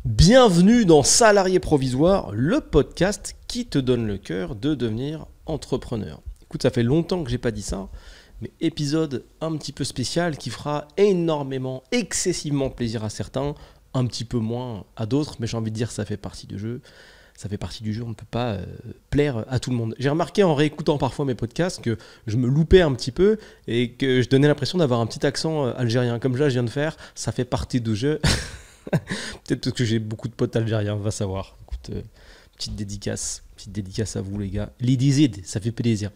Bienvenue dans Salarié Provisoire, le podcast qui te donne le cœur de devenir entrepreneur. Écoute, ça fait longtemps que j'ai pas dit ça, mais épisode un petit peu spécial qui fera énormément, excessivement plaisir à certains, un petit peu moins à d'autres, mais j'ai envie de dire que ça fait partie du jeu. Ça fait partie du jeu, on ne peut pas plaire à tout le monde. J'ai remarqué en réécoutant parfois mes podcasts que je me loupais un petit peu et que je donnais l'impression d'avoir un petit accent algérien. Comme là, je viens de faire, ça fait partie du jeu. Peut-être parce que j'ai beaucoup de potes algériens, va savoir. Écoute, petite dédicace à vous les gars. L'Idizid, ça fait plaisir.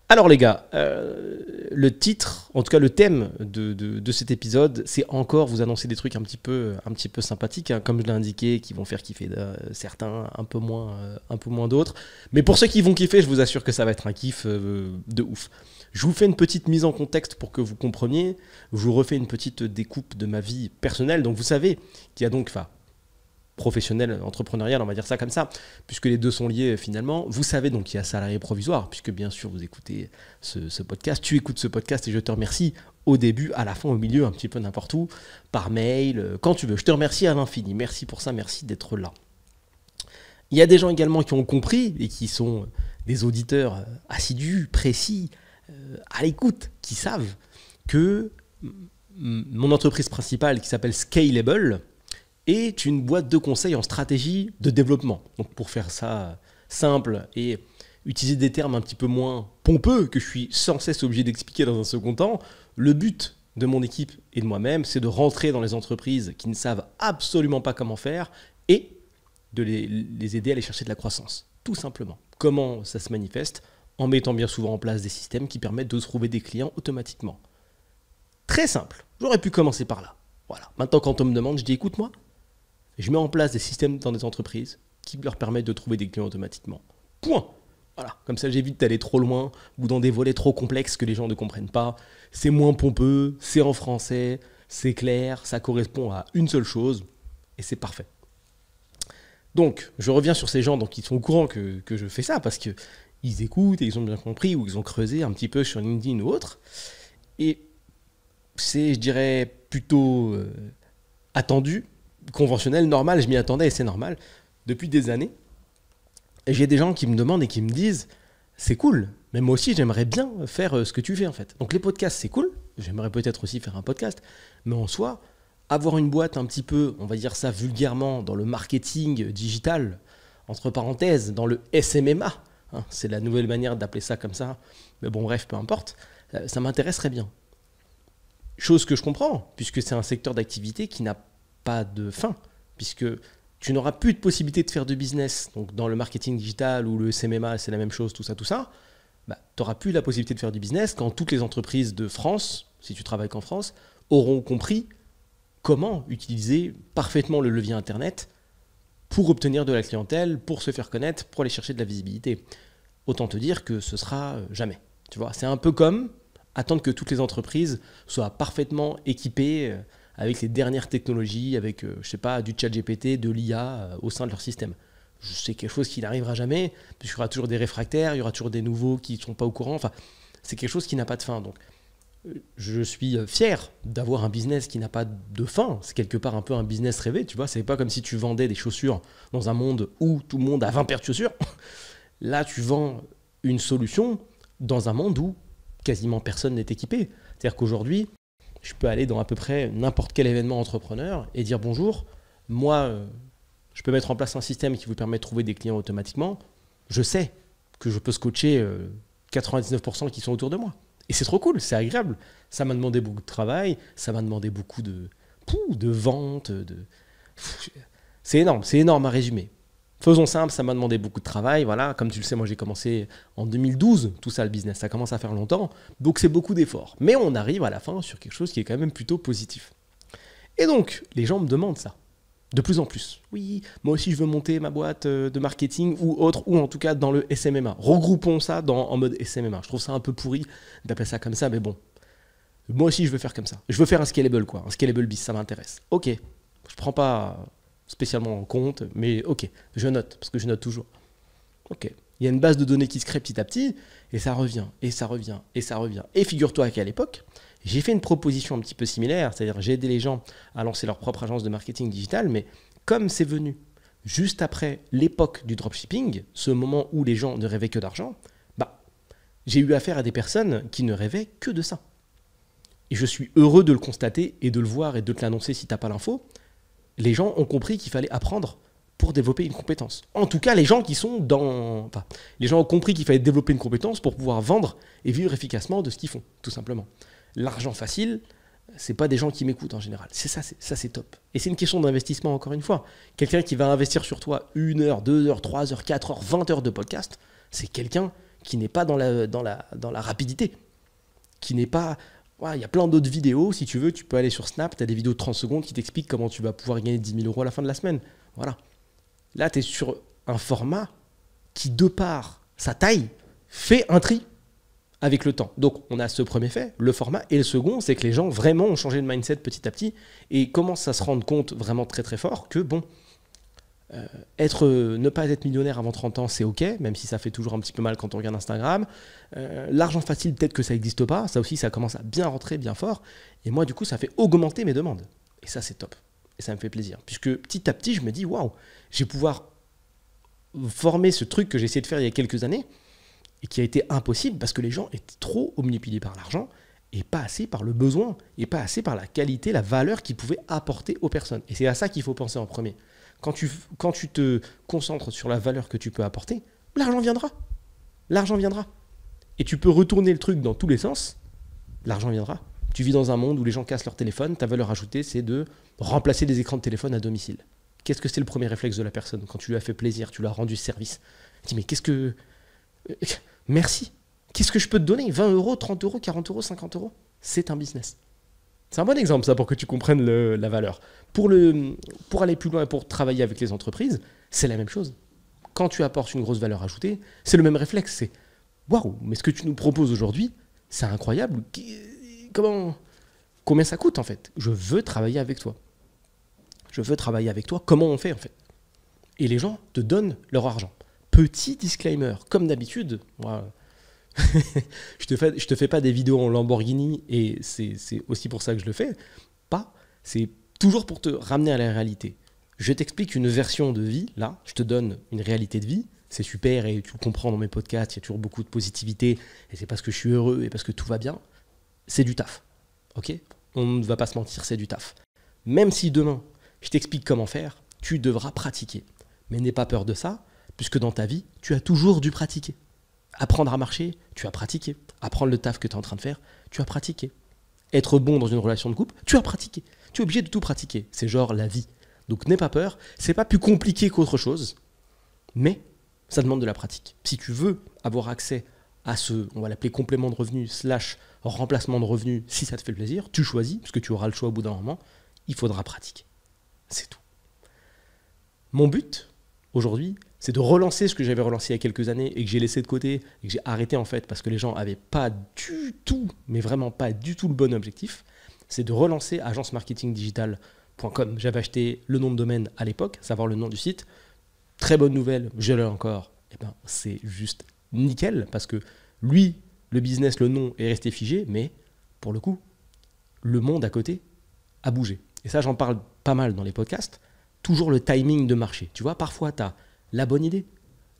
Alors les gars, le titre, en tout cas le thème de cet épisode, c'est encore vous annoncer des trucs un petit peu sympathiques, hein, comme je l'ai indiqué, qui vont faire kiffer certains, un peu moins d'autres. Mais pour ceux qui vont kiffer, je vous assure que ça va être un kiff de ouf. Je vous fais une petite mise en contexte pour que vous compreniez. Je vous refais une petite découpe de ma vie personnelle. Donc vous savez qu'il y a donc, professionnel, entrepreneurial, on va dire ça comme ça, puisque les deux sont liés finalement. Vous savez donc qu'il y a salarié provisoire, puisque bien sûr vous écoutez ce podcast. Tu écoutes ce podcast et je te remercie au début, à la fin, au milieu, un petit peu n'importe où, par mail, quand tu veux. Je te remercie à l'infini. Merci pour ça, merci d'être là. Il y a des gens également qui ont compris et qui sont des auditeurs assidus, précis, à l'écoute, qui savent que mon entreprise principale, qui s'appelle Scalable, est une boîte de conseils en stratégie de développement. Donc pour faire ça simple et utiliser des termes un petit peu moins pompeux que je suis sans cesse obligé d'expliquer dans un second temps, le but de mon équipe et de moi-même, c'est de rentrer dans les entreprises qui ne savent absolument pas comment faire et de les aider à aller chercher de la croissance. Tout simplement. Comment ça se manifeste ? En mettant bien souvent en place des systèmes qui permettent de trouver des clients automatiquement. Très simple. J'aurais pu commencer par là. Voilà. Maintenant, quand on me demande, je dis écoute-moi, je mets en place des systèmes dans des entreprises qui leur permettent de trouver des clients automatiquement. Point. Voilà. Comme ça, j'évite d'aller trop loin ou dans des volets trop complexes que les gens ne comprennent pas. C'est moins pompeux, c'est en français, c'est clair, ça correspond à une seule chose et c'est parfait. Donc, je reviens sur ces gens donc, qui sont au courant que je fais ça parce qu'ils écoutent et ils ont bien compris ou ils ont creusé un petit peu sur LinkedIn ou autre. Et c'est, je dirais, plutôt attendu, conventionnel, normal, je m'y attendais et c'est normal. Depuis des années, et j'ai des gens qui me demandent et qui me disent « c'est cool, mais moi aussi j'aimerais bien faire ce que tu fais en fait ». Donc les podcasts c'est cool, j'aimerais peut-être aussi faire un podcast, mais en soi, avoir une boîte un petit peu, on va dire ça vulgairement, dans le marketing digital, entre parenthèses, dans le SMMA, hein, c'est la nouvelle manière d'appeler ça comme ça, mais bon bref, peu importe, ça m'intéresserait bien. Chose que je comprends, puisque c'est un secteur d'activité qui n'a pas de fin, puisque tu n'auras plus de possibilité de faire de business. Donc dans le marketing digital ou le SMMA, c'est la même chose, tout ça, tu n'auras plus la possibilité de faire du business quand toutes les entreprises de France, si tu travailles qu'en France, auront compris comment utiliser parfaitement le levier Internet pour obtenir de la clientèle, pour se faire connaître, pour aller chercher de la visibilité. Autant te dire que ce sera jamais. Tu vois, c'est un peu comme attendre que toutes les entreprises soient parfaitement équipées avec les dernières technologies, avec, du ChatGPT, de l'IA au sein de leur système. C'est quelque chose qui n'arrivera jamais, puisqu'il y aura toujours des réfractaires, il y aura toujours des nouveaux qui ne sont pas au courant. Enfin, c'est quelque chose qui n'a pas de fin. Donc, je suis fier d'avoir un business qui n'a pas de fin. C'est quelque part un peu un business rêvé, tu vois. C'est pas comme si tu vendais des chaussures dans un monde où tout le monde a 20 paires de chaussures. Là, tu vends une solution dans un monde où quasiment personne n'est équipé. C'est-à-dire qu'aujourd'hui, je peux aller dans à peu près n'importe quel événement entrepreneur et dire bonjour, moi, je peux mettre en place un système qui vous permet de trouver des clients automatiquement. Je sais que je peux scotcher 99% qui sont autour de moi. Et c'est trop cool, c'est agréable. Ça m'a demandé beaucoup de travail, ça m'a demandé beaucoup de vente. C'est énorme à résumer. Faisons simple, ça m'a demandé beaucoup de travail. Voilà, comme tu le sais, moi j'ai commencé en 2012, tout ça le business, ça commence à faire longtemps. Donc c'est beaucoup d'efforts. Mais on arrive à la fin sur quelque chose qui est quand même plutôt positif. Et donc, les gens me demandent ça. De plus en plus. Oui, moi aussi je veux monter ma boîte de marketing ou autre, ou en tout cas dans le SMMA. Regroupons ça en mode SMMA. Je trouve ça un peu pourri d'appeler ça comme ça, mais bon. Moi aussi je veux faire comme ça. Je veux faire un scalable, quoi. Un scalable biz, ça m'intéresse. Ok, je prends pas spécialement en compte, mais ok, je note, parce que je note toujours. Ok, il y a une base de données qui se crée petit à petit, et ça revient, et ça revient, et ça revient. Et figure-toi qu'à l'époque, j'ai fait une proposition un petit peu similaire, c'est-à-dire j'ai aidé les gens à lancer leur propre agence de marketing digital, mais comme c'est venu juste après l'époque du dropshipping, ce moment où les gens ne rêvaient que d'argent, j'ai eu affaire à des personnes qui ne rêvaient que de ça. Et je suis heureux de le constater et de le voir et de te l'annoncer si tu n'as pas l'info. Les gens ont compris qu'il fallait apprendre pour développer une compétence. En tout cas, les gens qui sont dans... Enfin, les gens ont compris qu'il fallait développer une compétence pour pouvoir vendre et vivre efficacement de ce qu'ils font, tout simplement. L'argent facile, c'est pas des gens qui m'écoutent en général. C'est top. Et c'est une question d'investissement, encore une fois. Quelqu'un qui va investir sur toi 1 heure, 2 heures, 3 heures, 4 heures, 20 heures de podcast, c'est quelqu'un qui n'est pas dans la rapidité, qui n'est pas... Il y a plein d'autres vidéos, si tu veux, tu peux aller sur Snap, tu as des vidéos de 30 secondes qui t'expliquent comment tu vas pouvoir gagner 10 000 € à la fin de la semaine. Voilà. Là, tu es sur un format qui, de par sa taille, fait un tri avec le temps. Donc, on a ce premier fait, le format, et le second, c'est que les gens vraiment ont changé de mindset petit à petit et commencent à se rendre compte vraiment très très fort que, bon, ne pas être millionnaire avant 30 ans, c'est ok, même si ça fait toujours un petit peu mal quand on regarde Instagram. L'argent facile, peut-être que ça n'existe pas. Ça aussi, ça commence à bien rentrer, bien fort. Et moi, du coup, ça fait augmenter mes demandes. Et ça, c'est top. Et ça me fait plaisir. Puisque petit à petit, je me dis, waouh, je vais pouvoir former ce truc que j'ai essayé de faire il y a quelques années et qui a été impossible parce que les gens étaient trop omnipilés par l'argent et pas assez par le besoin et pas assez par la qualité, la valeur qu'ils pouvaient apporter aux personnes. Et c'est à ça qu'il faut penser en premier. Quand tu te concentres sur la valeur que tu peux apporter, l'argent viendra. L'argent viendra. Et tu peux retourner le truc dans tous les sens, l'argent viendra. Tu vis dans un monde où les gens cassent leur téléphone, ta valeur ajoutée, c'est de remplacer des écrans de téléphone à domicile. Qu'est-ce que c'est le premier réflexe de la personne quand tu lui as fait plaisir, tu lui as rendu service? Tu dis, mais qu'est-ce que... Merci. Qu'est-ce que je peux te donner? 20 €, 30 €, 40 €, 50 €? C'est un business. C'est un bon exemple, ça, pour que tu comprennes la valeur. Pour aller plus loin et pour travailler avec les entreprises, c'est la même chose. Quand tu apportes une grosse valeur ajoutée, c'est le même réflexe. C'est waouh, mais ce que tu nous proposes aujourd'hui, c'est incroyable. Combien ça coûte en fait? Je veux travailler avec toi. Je veux travailler avec toi. Comment on fait en fait? Et les gens te donnent leur argent. Petit disclaimer, comme d'habitude, moi. je te fais pas des vidéos en Lamborghini et c'est aussi pour ça que je le fais. C'est toujours pour te ramener à la réalité. Je t'explique une version de vie, là, je te donne une réalité de vie, c'est super et tu le comprends dans mes podcasts, il y a toujours beaucoup de positivité et c'est parce que je suis heureux et parce que tout va bien. C'est du taf, ok? On ne va pas se mentir, c'est du taf. Même si demain, je t'explique comment faire, tu devras pratiquer. Mais n'aie pas peur de ça, puisque dans ta vie, tu as toujours dû pratiquer. Apprendre à marcher, tu as pratiqué. Apprendre le taf que tu es en train de faire, tu as pratiqué. Être bon dans une relation de couple, tu as pratiqué. Tu es obligé de tout pratiquer. C'est genre la vie. Donc n'aie pas peur. C'est pas plus compliqué qu'autre chose, mais ça demande de la pratique. Si tu veux avoir accès à ce, on va l'appeler complément de revenu / remplacement de revenu, si ça te fait plaisir, tu choisis, parce que tu auras le choix au bout d'un moment, il faudra pratiquer. C'est tout. Mon but, aujourd'hui, c'est de relancer ce que j'avais relancé il y a quelques années et que j'ai laissé de côté et que j'ai arrêté en fait parce que les gens n'avaient pas du tout, mais vraiment pas du tout le bon objectif. C'est de relancer agencemarketingdigital.com. J'avais acheté le nom de domaine à l'époque, savoir le nom du site. Très bonne nouvelle, je l'ai encore. Et ben, c'est juste nickel parce que lui, le business, le nom est resté figé, mais pour le coup, le monde à côté a bougé. Et ça, j'en parle pas mal dans les podcasts. Toujours le timing de marché. Tu vois, parfois, tu as la bonne idée,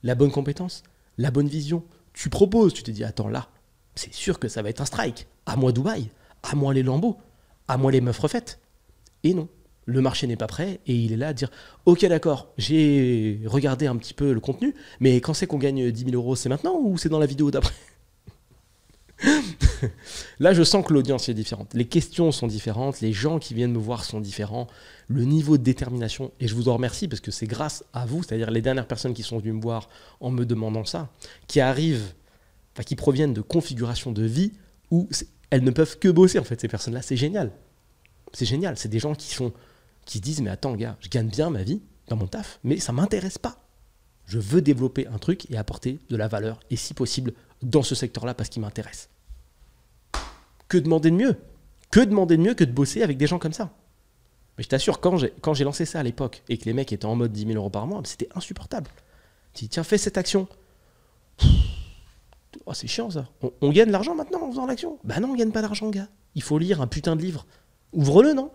la bonne compétence, la bonne vision. Tu proposes, tu te dis, attends, là, c'est sûr que ça va être un strike. À moi Dubaï, à moi les Lambeaux, à moi les meufs refaites. Et non, le marché n'est pas prêt et il est là à dire, ok d'accord, j'ai regardé un petit peu le contenu, mais quand c'est qu'on gagne 10 000 €, c'est maintenant ou c'est dans la vidéo d'après? Là, je sens que l'audience est différente. Les questions sont différentes, les gens qui viennent me voir sont différents, le niveau de détermination, et je vous en remercie parce que c'est grâce à vous, c'est-à-dire les dernières personnes qui sont venues me voir en me demandant ça, qui arrivent, enfin, qui proviennent de configurations de vie où elles ne peuvent que bosser en fait, ces personnes-là. C'est génial. C'est génial. C'est des gens qui se disent, mais attends gars, je gagne bien ma vie dans mon taf, mais ça ne m'intéresse pas. Je veux développer un truc et apporter de la valeur, et si possible, dans ce secteur-là parce qu'il m'intéresse. Que demander de mieux? Que demander de mieux que de bosser avec des gens comme ça? Mais je t'assure, quand j'ai lancé ça à l'époque et que les mecs étaient en mode 10 000 € par mois, c'était insupportable. Tu dis, tiens, fais cette action. Oh, c'est chiant ça. On gagne de l'argent maintenant en faisant l'action? Bah non, on gagne pas d'argent, gars. Il faut lire un putain de livre. Ouvre-le, non?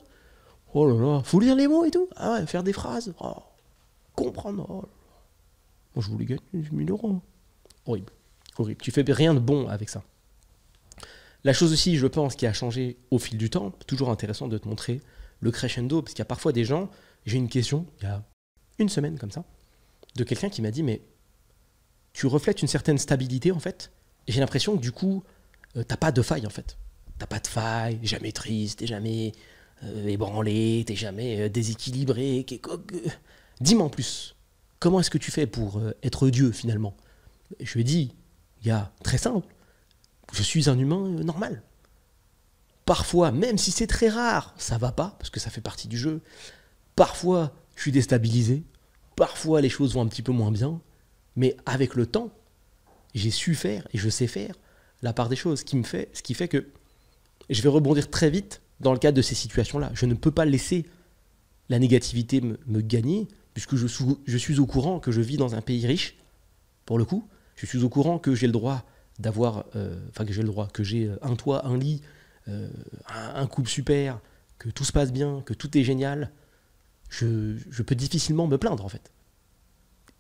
Oh là là, faut lire les mots et tout. Ah ouais, faire des phrases. Oh, comprendre. Oh là là. Moi, je voulais gagner 1000 euros. Horrible. Horrible. Tu fais rien de bon avec ça. La chose aussi, je pense, qui a changé au fil du temps, toujours intéressant de te montrer le crescendo, parce qu'il y a parfois des gens, j'ai une question, il y a une semaine comme ça, de quelqu'un qui m'a dit, mais tu reflètes une certaine stabilité en fait, et j'ai l'impression que du coup, t'as pas de faille en fait. T'as pas de faille, t'es jamais triste, t'es jamais ébranlé, t'es jamais déséquilibré. Dis-moi en plus, comment est-ce que tu fais pour être Dieu finalement? Je lui ai dit, gars, très simple, je suis un humain normal. Parfois, même si c'est très rare, ça va pas, parce que ça fait partie du jeu. Parfois, je suis déstabilisé. Parfois, les choses vont un petit peu moins bien. Mais avec le temps, j'ai su faire et je sais faire la part des choses, ce qui fait que je vais rebondir très vite dans le cadre de ces situations-là. Je ne peux pas laisser la négativité me gagner, puisque je suis au courant que je vis dans un pays riche, pour le coup. Je suis au courant que j'ai le droit d'avoir, que j'ai un toit, un lit, un couple super, que tout se passe bien, que tout est génial. Je peux difficilement me plaindre en fait.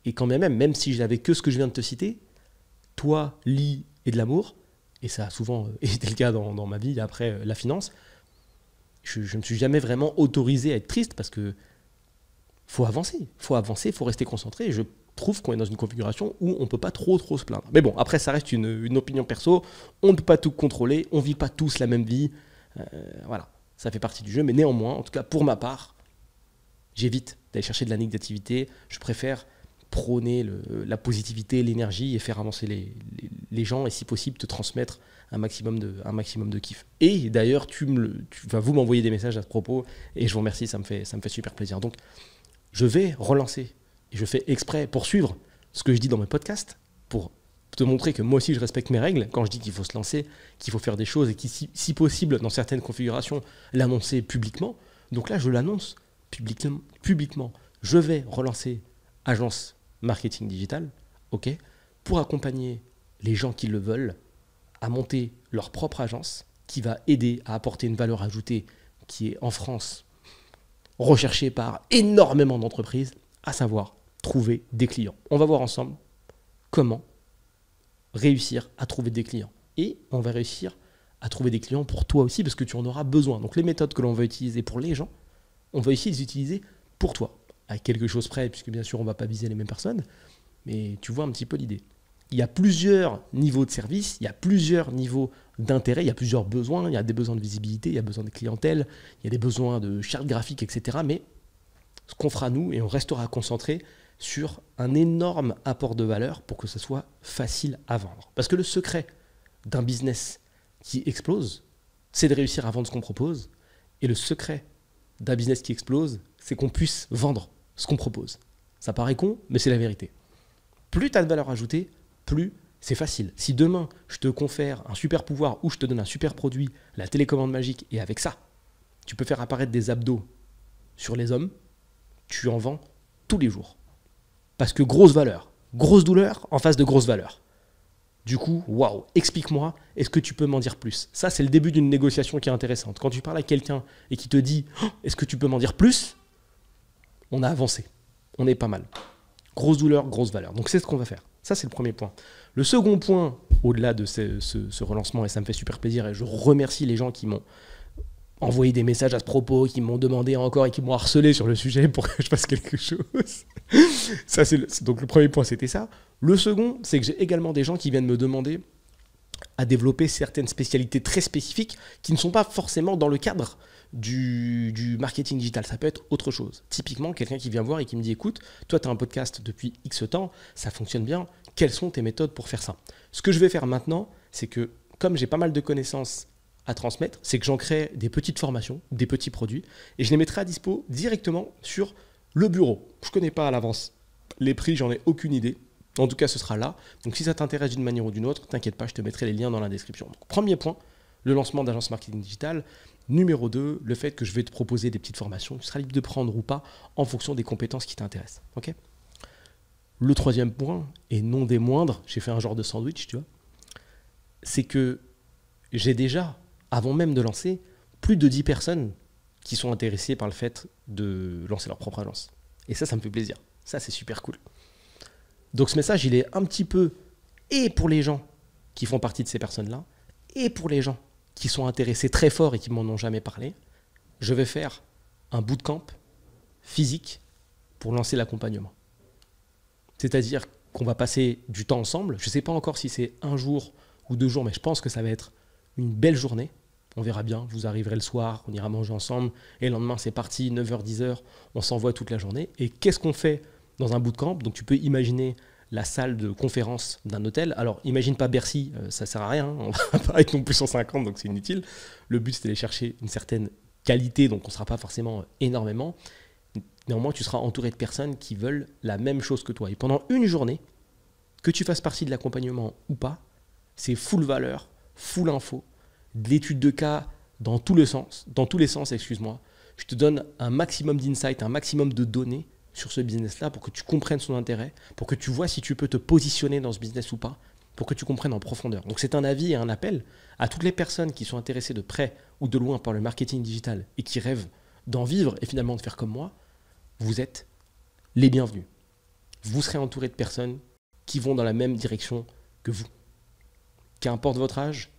Et quand même si je n'avais que ce que je viens de te citer, toi, lit et de l'amour, et ça a souvent été le cas dans ma vie après la finance, je ne me suis jamais vraiment autorisé à être triste parce que faut avancer, faut rester concentré. Et je trouve qu'on est dans une configuration où on ne peut pas trop se plaindre. Mais bon, après ça reste une opinion perso, on ne peut pas tout contrôler, on ne vit pas tous la même vie, voilà, ça fait partie du jeu, mais néanmoins, en tout cas pour ma part, j'évite d'aller chercher de la négativité, je préfère prôner la positivité, l'énergie et faire avancer les gens et si possible te transmettre un maximum de kiff. Et d'ailleurs, vous m'envoyer des messages à ce propos et je vous remercie, ça me fait super plaisir. Donc, je vais relancer et je fais exprès pour suivre ce que je dis dans mes podcasts, pour te montrer que moi aussi je respecte mes règles quand je dis qu'il faut se lancer, qu'il faut faire des choses et qu'il, si possible, dans certaines configurations, l'annoncer publiquement. Donc là, je l'annonce publiquement. Je vais relancer Agence Marketing Digital, ok, pour accompagner les gens qui le veulent à monter leur propre agence qui va aider à apporter une valeur ajoutée qui est en France recherchée par énormément d'entreprises, à savoir trouver des clients. On va voir ensemble comment réussir à trouver des clients. Et on va réussir à trouver des clients pour toi aussi parce que tu en auras besoin. Donc les méthodes que l'on va utiliser pour les gens, on va essayer de les utiliser pour toi. À quelque chose près, puisque bien sûr on ne va pas viser les mêmes personnes, mais tu vois un petit peu l'idée. Il y a plusieurs niveaux de service, il y a plusieurs niveaux d'intérêt, il y a plusieurs besoins, il y a des besoins de visibilité, il y a besoin de clientèle, il y a des besoins de charte graphique, etc. Mais ce qu'on fera nous, et on restera concentré sur un énorme apport de valeur pour que ce soit facile à vendre. Parce que le secret d'un business qui explose, c'est de réussir à vendre ce qu'on propose, et le secret d'un business qui explose, c'est qu'on puisse vendre ce qu'on propose. Ça paraît con, mais c'est la vérité. Plus tu as de valeur ajoutée, plus c'est facile. Si demain, je te confère un super pouvoir ou je te donne un super produit, la télécommande magique, et avec ça, tu peux faire apparaître des abdos sur les hommes, tu en vends tous les jours. Parce que grosse valeur, grosse douleur en face de grosse valeur. Du coup, waouh, explique-moi, est-ce que tu peux m'en dire plus? Ça, c'est le début d'une négociation qui est intéressante. Quand tu parles à quelqu'un et qui te dit oh, est-ce que tu peux m'en dire plus? On a avancé, on est pas mal. Grosse douleur, grosse valeur. Donc c'est ce qu'on va faire. Ça, c'est le premier point. Le second point, au-delà de ce relancement, et ça me fait super plaisir, et je remercie les gens qui m'ont envoyé des messages à ce propos, qui m'ont demandé encore et qui m'ont harcelé sur le sujet pour que je fasse quelque chose. Ça, donc le premier point, c'était ça. Le second, c'est que j'ai également des gens qui viennent me demander à développer certaines spécialités très spécifiques qui ne sont pas forcément dans le cadre du marketing digital. Ça peut être autre chose. Typiquement, quelqu'un qui vient voir et qui me dit écoute, toi, tu as un podcast depuis X temps, ça fonctionne bien, quelles sont tes méthodes pour faire ça? Ce que je vais faire maintenant, c'est que comme j'ai pas mal de connaissances à transmettre, c'est que j'en crée des petites formations, des petits produits, et je les mettrai à dispo directement sur le bureau. Je ne connais pas à l'avance les prix, j'en ai aucune idée. En tout cas, ce sera là. Donc, si ça t'intéresse d'une manière ou d'une autre, t'inquiète pas, je te mettrai les liens dans la description. Donc, premier point, le lancement d'agence marketing digital. Numéro 2, le fait que je vais te proposer des petites formations. Tu seras libre de prendre ou pas en fonction des compétences qui t'intéressent. Okay ? Le troisième point, et non des moindres, j'ai fait un genre de sandwich, tu vois, c'est que j'ai déjà, avant même de lancer, plus de 10 personnes qui sont intéressés par le fait de lancer leur propre agence. Et ça me fait plaisir. Ça, c'est super cool. Donc ce message, il est un petit peu et pour les gens qui font partie de ces personnes-là, et pour les gens qui sont intéressés très fort et qui m'en ont jamais parlé. Je vais faire un bootcamp physique pour lancer l'accompagnement. C'est-à-dire qu'on va passer du temps ensemble. Je ne sais pas encore si c'est 1 jour ou 2 jours, mais je pense que ça va être une belle journée. On verra bien, vous arriverez le soir, on ira manger ensemble, et le lendemain c'est parti, 9h, 10h, on s'envoie toute la journée. Et qu'est-ce qu'on fait dans un bootcamp? Donc tu peux imaginer la salle de conférence d'un hôtel. Alors imagine pas Bercy, ça sert à rien, on va pas être non plus 150, donc c'est inutile. Le but c'est d'aller chercher une certaine qualité, donc on ne sera pas forcément énormément. Néanmoins, tu seras entouré de personnes qui veulent la même chose que toi. Et pendant une journée, que tu fasses partie de l'accompagnement ou pas, c'est full valeur, full info, de l'étude de cas dans tous les sens, excuse-moi. Je te donne un maximum d'insight, un maximum de données sur ce business-là pour que tu comprennes son intérêt, pour que tu vois si tu peux te positionner dans ce business ou pas, pour que tu comprennes en profondeur. Donc c'est un avis et un appel à toutes les personnes qui sont intéressées de près ou de loin par le marketing digital et qui rêvent d'en vivre et finalement de faire comme moi. Vous êtes les bienvenus. Vous serez entouré de personnes qui vont dans la même direction que vous. Qu'importe votre âge,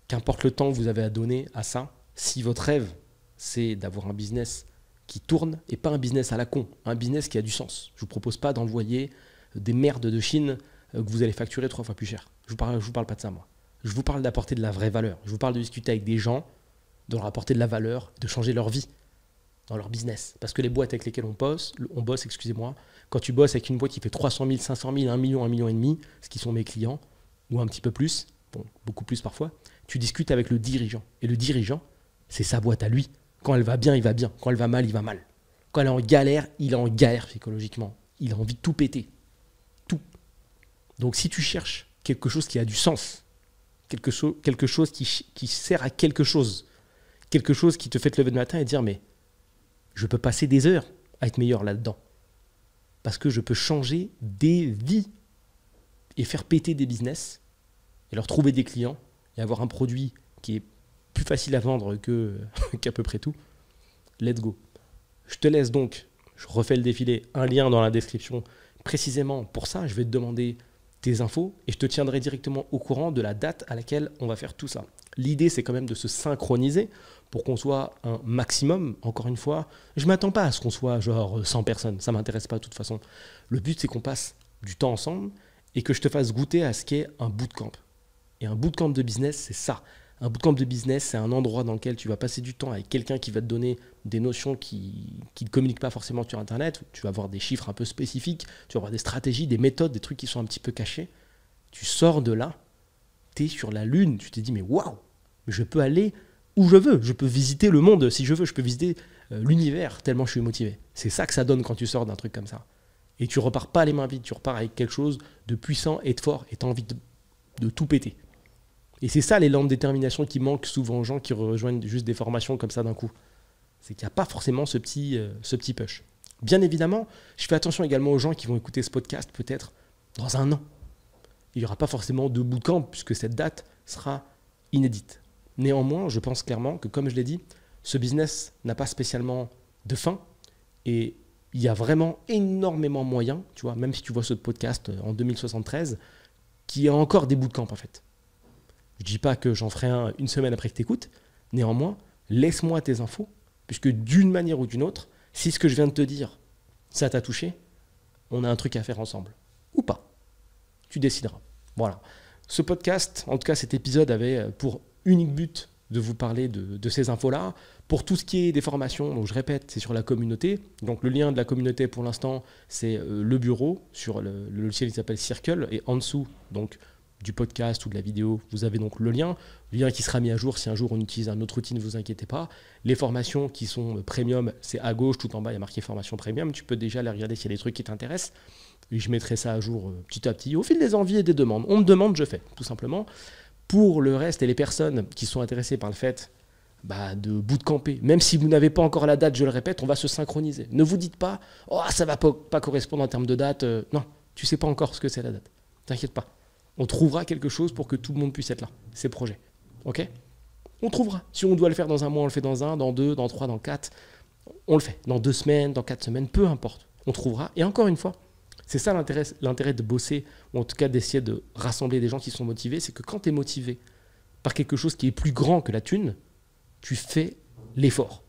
qu'importe le temps que vous avez à donner à ça, si votre rêve, c'est d'avoir un business qui tourne et pas un business à la con, un business qui a du sens. Je ne vous propose pas d'envoyer des merdes de Chine que vous allez facturer 3 fois plus cher. Je ne vous parle pas de ça, moi. Je vous parle d'apporter de la vraie valeur. Je vous parle de discuter avec des gens, de leur apporter de la valeur, de changer leur vie dans leur business. Parce que les boîtes avec lesquelles on bosse, quand tu bosses avec une boîte qui fait 300 000, 500 000, 1 million, 1,5 million, ce qui sont mes clients, ou un petit peu plus, bon, beaucoup plus parfois, tu discutes avec le dirigeant. Et le dirigeant, c'est sa boîte à lui. Quand elle va bien, il va bien. Quand elle va mal, il va mal. Quand elle est en galère, il est en galère psychologiquement. Il a envie de tout péter. Tout. Donc si tu cherches quelque chose qui a du sens, quelque chose qui sert à quelque chose qui te fait te lever le matin et dire mais je peux passer des heures à être meilleur là-dedans. Parce que je peux changer des vies et faire péter des business et leur trouver des clients et avoir un produit qui est plus facile à vendre qu'à peu près tout. Let's go. Je te laisse donc, je refais le défilé, un lien dans la description. Précisément pour ça, je vais te demander tes infos et je te tiendrai directement au courant de la date à laquelle on va faire tout ça. L'idée, c'est quand même de se synchroniser pour qu'on soit un maximum. Encore une fois, je ne m'attends pas à ce qu'on soit genre 100 personnes. Ça ne m'intéresse pas de toute façon. Le but, c'est qu'on passe du temps ensemble et que je te fasse goûter à ce qu'est un bootcamp. Et un bootcamp de business, c'est ça. Un bootcamp de business, c'est un endroit dans lequel tu vas passer du temps avec quelqu'un qui va te donner des notions qui ne communiquent pas forcément sur Internet. Tu vas avoir des chiffres un peu spécifiques, tu vas avoir des stratégies, des méthodes, des trucs qui sont un petit peu cachés. Tu sors de là, tu es sur la lune, tu t'es dit mais waouh, je peux aller où je veux, je peux visiter le monde si je veux, je peux visiter l'univers tellement je suis motivé. C'est ça que ça donne quand tu sors d'un truc comme ça. Et tu repars pas les mains vides, tu repars avec quelque chose de puissant et de fort et tu as envie de tout péter. Et c'est ça l'élan de détermination qui manque souvent aux gens qui rejoignent juste des formations comme ça d'un coup. C'est qu'il n'y a pas forcément ce petit push. Bien évidemment, je fais attention également aux gens qui vont écouter ce podcast peut-être dans 1 an. Il n'y aura pas forcément de bootcamp puisque cette date sera inédite. Néanmoins, je pense clairement que, comme je l'ai dit, ce business n'a pas spécialement de fin et il y a vraiment énormément moyen, tu vois, même si tu vois ce podcast en 2073, qu'il y a encore des bootcamps en fait. Je ne dis pas que j'en ferai un une semaine après que tu écoutes, néanmoins, laisse-moi tes infos, puisque d'une manière ou d'une autre, si ce que je viens de te dire, ça t'a touché, on a un truc à faire ensemble. Ou pas. Tu décideras. Voilà. Ce podcast, en tout cas cet épisode, avait pour unique but de vous parler de ces infos-là. Pour tout ce qui est des formations, donc je répète, c'est sur la communauté. Donc le lien de la communauté pour l'instant, c'est le bureau sur le logiciel qui s'appelle Circle. Et en dessous, donc du podcast ou de la vidéo, vous avez donc le lien qui sera mis à jour si un jour on utilise un autre outil, ne vous inquiétez pas. Les formations qui sont premium, c'est à gauche, tout en bas, il y a marqué formation premium. Tu peux déjà aller regarder s'il y a des trucs qui t'intéressent. Et je mettrai ça à jour petit à petit, au fil des envies et des demandes. On me demande, je fais, tout simplement. Pour le reste et les personnes qui sont intéressées par le fait de bootcamper, même si vous n'avez pas encore la date, je le répète, on va se synchroniser. Ne vous dites pas, oh ça va pas correspondre en termes de date. Non, tu sais pas encore ce que c'est la date. T'inquiète pas. On trouvera quelque chose pour que tout le monde puisse être là. C'est le projet. Ok ? On trouvera. Si on doit le faire dans un mois, on le fait dans un, dans 2, dans 3, dans 4. On le fait. Dans 2 semaines, dans 4 semaines, peu importe. On trouvera. Et encore une fois, c'est ça l'intérêt de bosser, ou en tout cas d'essayer de rassembler des gens qui sont motivés, c'est que quand tu es motivé par quelque chose qui est plus grand que la thune, tu fais l'effort.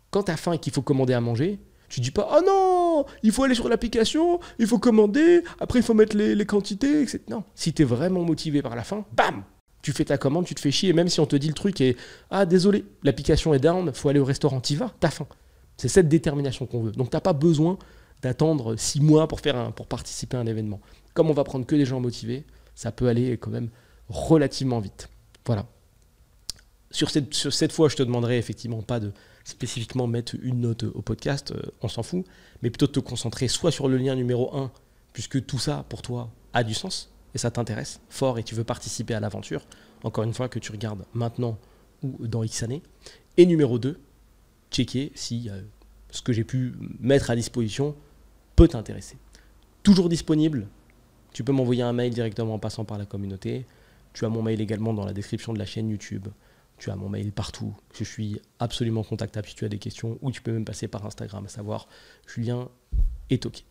Quand tu as faim et qu'il faut commander à manger, tu dis pas « Oh non, il faut aller sur l'application, il faut commander, après il faut mettre les quantités, etc. » Non, si tu es vraiment motivé par la faim, bam, tu fais ta commande, tu te fais chier, et même si on te dit le truc et « Ah désolé, l'application est down, il faut aller au restaurant, t'y vas, t'as faim. » C'est cette détermination qu'on veut. Donc tu n'as pas besoin d'attendre 6 mois pour participer à un événement. Comme on va prendre que des gens motivés, ça peut aller quand même relativement vite. Voilà. Sur cette fois, je te demanderai effectivement pas de spécifiquement mettre une note au podcast, on s'en fout, mais plutôt de te concentrer soit sur le lien numéro 1, puisque tout ça, pour toi, a du sens, et ça t'intéresse fort, et tu veux participer à l'aventure, encore une fois, que tu regardes maintenant ou dans X années. Et numéro 2, checker si ce que j'ai pu mettre à disposition peut t'intéresser. Toujours disponible, tu peux m'envoyer un mail directement en passant par la communauté. Tu as mon mail également dans la description de la chaîne YouTube. Tu as mon mail partout. Je suis absolument contactable si tu as des questions, ou tu peux même passer par Instagram, à savoir Julien Etoqué.